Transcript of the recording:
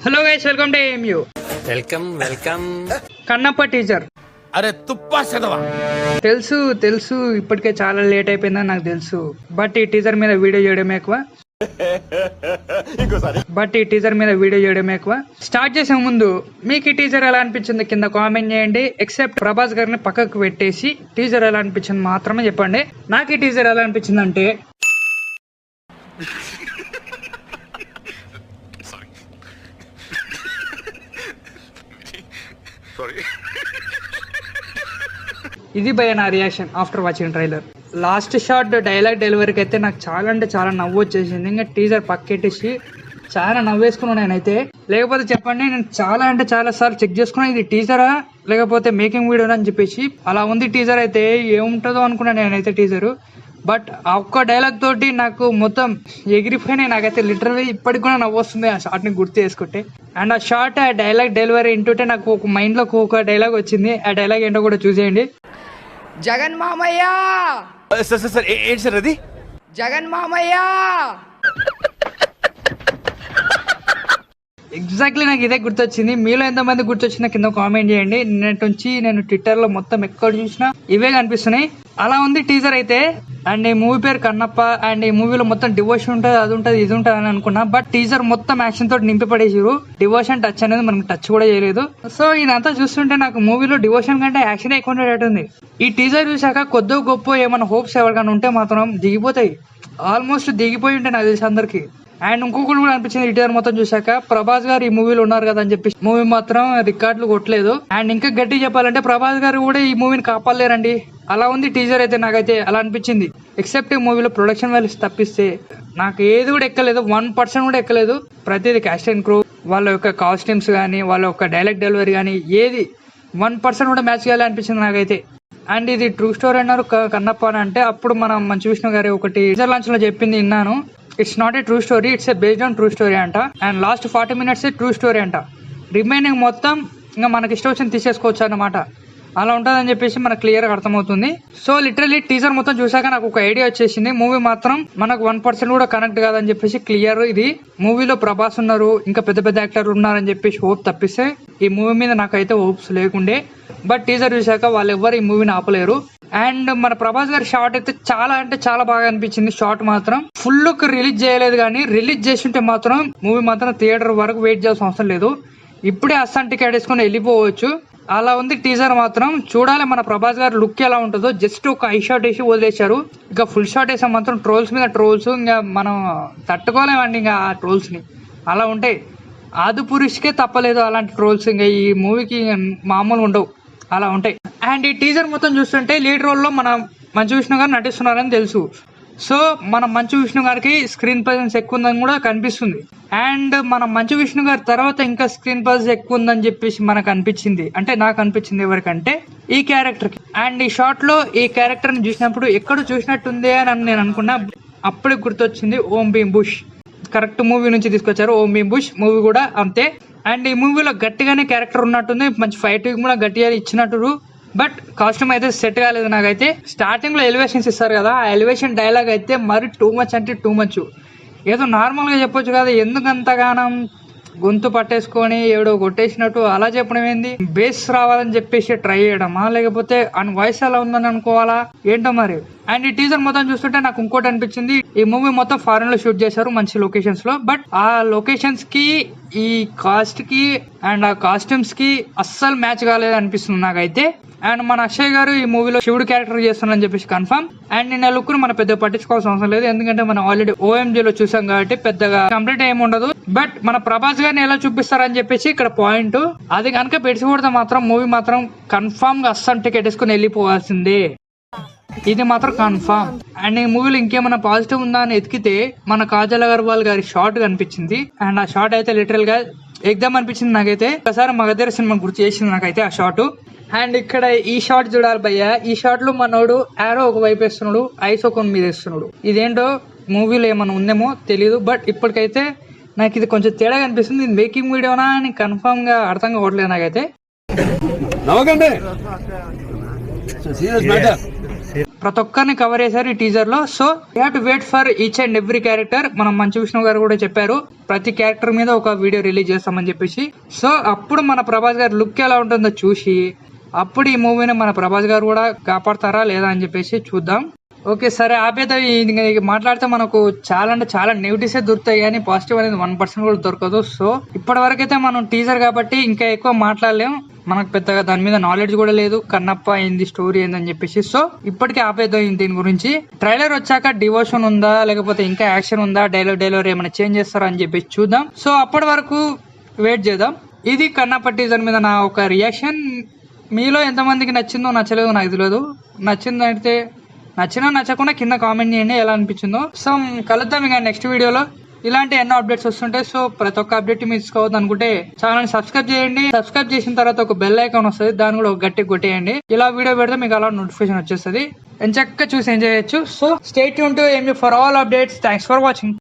Hello guys, welcome to AMU. Welcome Kannappa teaser. అరే తుప్పా చదవా. తెలుసు ఇప్పటికే చాలా లేట్ అయిపోయిందని నాకు తెలుసు. బట్ ఈ టీజర్ మీద వీడియో చేయడమే ఎక్కువ. స్టార్ట్ చేసే ముందు మీకు ఈ టీజర్ ఎలా అనిపించింది కింద కామెంట్ చేయండి. ఎక్సెప్ట్ ప్రభాస్ గారిని పక్కకు పెట్టేసి టీజర్ ఎలా అనిపించింది మాత్రమే చెప్పండి. నాకు ఈ టీజర్ ఎలా అనిపించింది అంటే, ఇది భయ నా reaction after watching trailer. Last shot dialogue డెలివరీకి అయితే నాకు చాలా అంటే చాలా నవ్వు వచ్చేసింది. ఇంకా టీజర్ పక్కెట్టేసి చాలా నవ్వేసుకున్నాను నేనైతే. లేకపోతే చెప్పండి, నేను చాలా అంటే చాలా సార్లు చెక్ చేసుకున్నాను ఇది టీజరా లేకపోతే మేకింగ్ వీడియోనా అని చెప్పేసి. అలా ఉంది టీజర్. అయితే ఏముంటుందో అనుకున్నాను నేనైతే టీజరు. బట్ ఆ ఒక్క డైలాగ్ తోటి నాకు మొత్తం ఎగిరిపోయినాయి. నాకైతే లిటరల్లీ ఇప్పటికి కూడా నవ్వు వస్తుంది ఆ షార్ట్ ని గుర్తు చేసుకుంటే. అండ్ ఆ షార్ట్ ఆ డైలాగ్ డెలివరీ వింటుంటే నాకు ఒక మైండ్ లో ఒక డైలాగ్ వచ్చింది. ఆ డైలాగ్ ఏంటో కూడా చూసేయండి. జగన్ మామయ్య, సార్ ఏంటి సార్ అది? జగన్ మామయ్య. ఎగ్జాక్ట్లీ నాకు ఇదే గుర్తొచ్చింది. మీలో ఎంతమంది గుర్తొచ్చిందో కింద కామెంట్ చేయండి. నిన్నటి నుంచి నేను ట్విట్టర్ లో మొత్తం ఎక్కడ చూసినా ఇవే కనిపిస్తున్నాయి. అలా ఉంది టీజర్ అయితే. అండ్ ఈ మూవీ పేరు కన్నప్ప. అండ్ ఈ మూవీలో మొత్తం డివోషన్ ఉంటుంది, అది ఉంటుంది, ఇది ఉంటుంది అని అనుకున్నా. బట్ టీజర్ మొత్తం యాక్షన్ తోటి నింపి పడేసారు. డివోషన్ టచ్ అనేది మనకు టచ్ కూడా చేయలేదు. సో ఇదంతా చూస్తుంటే నాకు మూవీలో డివోషన్ కంటే యాక్షన్ ఎక్కువ ఉండేటట్టుంది. ఈ టీజర్ చూసాక కొద్దో గొప్ప ఏమైనా హోప్స్ ఎవరికైనా ఉంటే మాత్రం దిగిపోతాయి. ఆల్మోస్ట్ దిగిపోయి ఉంటాయి నాకు తెలిసి అందరికి. అండ్ ఇంకొకటి కూడా అనిపించింది ఈ టీజర్ మొత్తం చూసాక, ప్రభాస్ గారు ఈ మూవీలో ఉన్నారు కదా అని చెప్పి మూవీ మాత్రం రికార్డులు కొట్టలేదు. అండ్ ఇంకా గట్టి చెప్పాలంటే ప్రభాస్ గారు కూడా ఈ మూవీని కాపాడలేరండి. అలా ఉంది టీజర్ అయితే. నాకైతే అలా అనిపించింది. ఎక్సెప్ట్ ఈ మూవీలో ప్రొడక్షన్ వాల్యూస్ తప్పిస్తే నాకు ఏది కూడా ఎక్కలేదు. 1% కూడా ఎక్కలేదు. ప్రతిదీ క్యాస్ట్ అండ్ క్రూ, వాళ్ళ యొక్క కాస్ట్యూమ్స్ కానీ, వాళ్ళ యొక్క డైలాగ్ డెలివరీ కానీ ఏది 1% కూడా మ్యాచ్ చేయాలి అనిపించింది నాకైతే. అండ్ ఇది ట్రూ స్టోరీ అన్నారు కన్నప్ప అని అంటే, అప్పుడు మనం మంచు విష్ణు గారి ఒకటి టీజర్ లాంచ్ లో చెప్పింది విన్నాను. It's not a true story, it's a based on true story అంట. And last 40 minutes true story అంట. రిమైనింగ్ మొత్తం ఇంకా మనకి ఇష్టం వచ్చింది తీసేసుకోవచ్చు అన్నమాట. అలా ఉంటుందని చెప్పేసి మనకు క్లియర్ గా అర్థమవుతుంది. సో లిటరలీ టీజర్ మొత్తం చూసాక నాకు ఒక ఐడియా వచ్చేసింది. మూవీ మాత్రం మనకు 1% కూడా కనెక్ట్ కాదని చెప్పేసి క్లియర్. ఇది మూవీలో ప్రభాస్ ఉన్నారు, ఇంకా పెద్ద పెద్ద యాక్టర్లు ఉన్నారని చెప్పేసి హోప్ తప్పిస్తే ఈ మూవీ మీద నాకైతే హోప్స్ లేకుండే. బట్ టీజర్ చూసాక వాళ్ళు ఎవ్వరు ఈ మూవీని ఆపలేరు. అండ్ మన ప్రభాస్ గారి షార్ట్ అయితే చాలా అంటే చాలా బాగా అనిపించింది. షార్ట్ మాత్రం ఫుల్ రిలీజ్ చేయలేదు, కానీ రిలీజ్ చేస్తుంటే మాత్రం మూవీ మాత్రం థియేటర్ వరకు వెయిట్ చేయాల్సిన అవసరం లేదు. ఇప్పుడే అస్సాం టికెట్ వేసుకుని వెళ్ళిపోవచ్చు. అలా ఉంది టీజర్ మాత్రం. చూడాలి మన ప్రభాస్ గారి లుక్ ఎలా ఉంటుందో. జస్ట్ ఒక ఐ షాట్ వేసి వదిలేశారు. ఇంకా ఫుల్ షాట్ వేసా మాత్రం ట్రోల్స్ మీద ట్రోల్స్. ఇంకా మనం తట్టుకోలేమండి ఇంకా ఆ ట్రోల్స్ ని. అలా ఉంటాయి. ఆది పురుష్కే తప్పలేదు అలాంటి ట్రోల్స్. ఇంకా ఈ మూవీకి మామూలు ఉండవు, అలా ఉంటాయి. అండ్ ఈ టీజర్ మొత్తం చూస్తుంటే లీడ్ రోల్ లో మన మంచు విష్ణు గారు నటిస్తున్నారని తెలుసు. సో మన మంచు విష్ణు గారికి స్క్రీన్ ప్రెజెన్స్ ఎక్కువ ఉందని కూడా కనిపిస్తుంది. అండ్ మన మంచు విష్ణు గారి తర్వాత ఇంకా స్క్రీన్ ప్రెజెన్స్ ఎక్కువ ఉందని చెప్పేసి మనకు అనిపించింది. అంటే నాకు అనిపించింది ఎవరికంటే ఈ క్యారెక్టర్ కి. అండ్ ఈ షార్ట్ లో ఈ క్యారెక్టర్ ని చూసినప్పుడు ఎక్కడ చూసినట్టుంది అని నేను అనుకున్నా. అప్పుడే గుర్తొచ్చింది ఓం భీమ్ బుష్. కరెక్ట్ మూవీ నుంచి తీసుకొచ్చారు ఓం భీమ్ బుష్ మూవీ కూడా అంతే. అండ్ ఈ మూవీలో గట్టిగానే క్యారెక్టర్ ఉన్నట్టుంది. మంచి ఫైట్ కూడా గట్టిగా ఇచ్చినట్టు. బట్ కాస్ట్యూమ్ అయితే సెట్ కాలేదు నాకైతే. స్టార్టింగ్ లో ఎలివేషన్స్ ఇస్తారు కదా, ఆ ఎలివేషన్ డైలాగ్ అయితే మరి టూ మచ్ అంటే టూ మచ్. ఏదో నార్మల్ గా చెప్పొచ్చు కదా, ఎందుకంతగానం గొంతు పట్టేసుకొని ఏడో కొట్టేసినట్టు అలా చెప్పడం ఏంది? బేస్ రావాలని చెప్పేసి ట్రై చేయడమా, లేకపోతే ఆయన వాయిస్ ఎలా ఉందని అనుకోవాలా ఏంటో మరి. అండ్ ఈ టీజర్ మొత్తం చూస్తుంటే నాకు ఇంకోటి అనిపించింది. ఈ మూవీ మొత్తం ఫారెన్ లో షూట్ చేశారు, మంచి లొకేషన్స్ లో. బట్ ఆ లొకేషన్స్ కి ఈ కాస్ట్ కి అండ్ ఆ కాస్ట్యూమ్స్ కి అస్సలు మ్యాచ్ కాలేదు అనిపిస్తుంది నాకైతే. అండ్ మన అక్షయ్ గారు ఈ మూవీలో శివుడు క్యారెక్టర్ చేస్తున్నారని చెప్పేసి కన్ఫర్మ్. అండ్ నేను ఆ లుక్ ను మనం పెద్దగా పట్టించుకోవాల్సిన అవసరం లేదు, ఎందుకంటే మనం ఆల్రెడీ OMG లో చూసాం కాబట్టి పెద్దగా కంప్లీట్ ఏమి ఉండదు. బట్ మన ప్రభాస్ గారిని ఎలా చూపిస్తారని చెప్పేసి ఇక్కడ పాయింట్. అది కనుక పెడిసికూడదు మాత్రం మూవీ మాత్రం కన్ఫర్మ్ గా అస్సాం టికెట్ వేసుకుని వెళ్ళిపోవాల్సిందే. ఇది మాత్రం కన్ఫర్మ్. అండ్ ఈ మూవీలో ఇంకేమైనా పాజిటివ్ ఉందా అని ఎతికితే మన కాజల్ అగర్వాల్ గారి షార్ట్ కనిపించింది. అండ్ ఆ షార్ట్ అయితే లిటరల్ గా ఎగ్జామ్ అనిపించింది నాకైతే. ఒకసారి మగధీర సినిమా గుర్తు చేసింది నాకైతే ఆ షార్ట్. అండ్ ఇక్కడ ఈ షార్ట్ చూడాలి భయ్య. ఈ షార్ట్ లో మనోడు ఆరో ఒక వైపు వేస్తున్నాడు, ఐస్ ఒక మీద వేస్తున్నాడు. ఇదేంటో మూవీలో ఏమైనా ఉందేమో తెలియదు. బట్ ఇప్పటికైతే నాకు ఇది కొంచెం తేడా కనిపిస్తుంది. ఇది మేకింగ్ వీడియోనా అని కన్ఫర్మ్ గా అర్థం కావట్లేదు నాకైతే. ప్రతి ఒక్కరిని కవర్ చేశారు ఈ టీజర్ లో. So you have to wait for each and every character. మనం మంచు విష్ణు గారు కూడా చెప్పారు ప్రతి క్యారెక్టర్ మీద ఒక వీడియో రిలీజ్ చేస్తామని చెప్పేసి. సో అప్పుడు మన ప్రభాస్ గారి లుక్ ఎలా ఉంటుందో చూసి అప్పుడు ఈ మూవీని మన ప్రభాస్ గారు కూడా కాపాడతారా లేదా అని చెప్పేసి చూద్దాం. ఓకే సరే ఆపేత మాట్లాడితే మనకు చాలా అంటే చాలా నెగిటివ్స్ దొరుకుతాయి కానీ పాజిటివ్ అనేది 1% కూడా దొరకదు. సో ఇప్పటి వరకు అయితే మనం టీజర్ కాబట్టి ఇంకా ఎక్కువ మాట్లాడలేం, మనకు పెద్దగా దాని మీద నాలెడ్జ్ కూడా లేదు కన్నప్ప ఏంది స్టోరీ ఏందని చెప్పేసి. సో ఇప్పటికే ఆపేద్దాం దీని గురించి. ట్రైలర్ వచ్చాక డివోషన్ ఉందా లేకపోతే ఇంకా యాక్షన్ ఉందా, డైలాగ్ ఏమైనా చేంజ్ చేస్తారా అని చెప్పేసి చూద్దాం. సో అప్పటి వరకు వెయిట్ చేద్దాం. ఇది కన్నప్ప టీజర్ మీద నా ఒక రియాక్షన్. మీలో ఎంతమందికి నచ్చిందో నచ్చలేదో నాకు తెలియదు. నచ్చిందంటే నచ్చినా నచ్చకుండా కింద కామెంట్ చేయండి ఎలా అనిపించిందో. సో కలుద్దాం ఇంకా నెక్స్ట్ వీడియోలో. ఇలాంటి ఎన్నో అప్డేట్స్ వస్తుంటాయి. సో ప్రతి ఒక్క అప్డేట్ మిస్ కావద్దు అనుకుంటే ఛానల్ సబ్స్క్రైబ్ చేయండి. సబ్స్క్రైబ్ చేసిన తర్వాత ఒక బెల్ ఐకాన్ వస్తుంది, దాన్ని కూడా ఒక గట్టి కొట్టేయండి. ఇలా వీడియో పెడితే మీకు అలా నోటిఫికేషన్ వచ్చేస్తుంది, ఎంచక్క చూసి ఎంజాయ్ చేయొచ్చు. So stay tune to enjoy for all updates. Thanks for watching.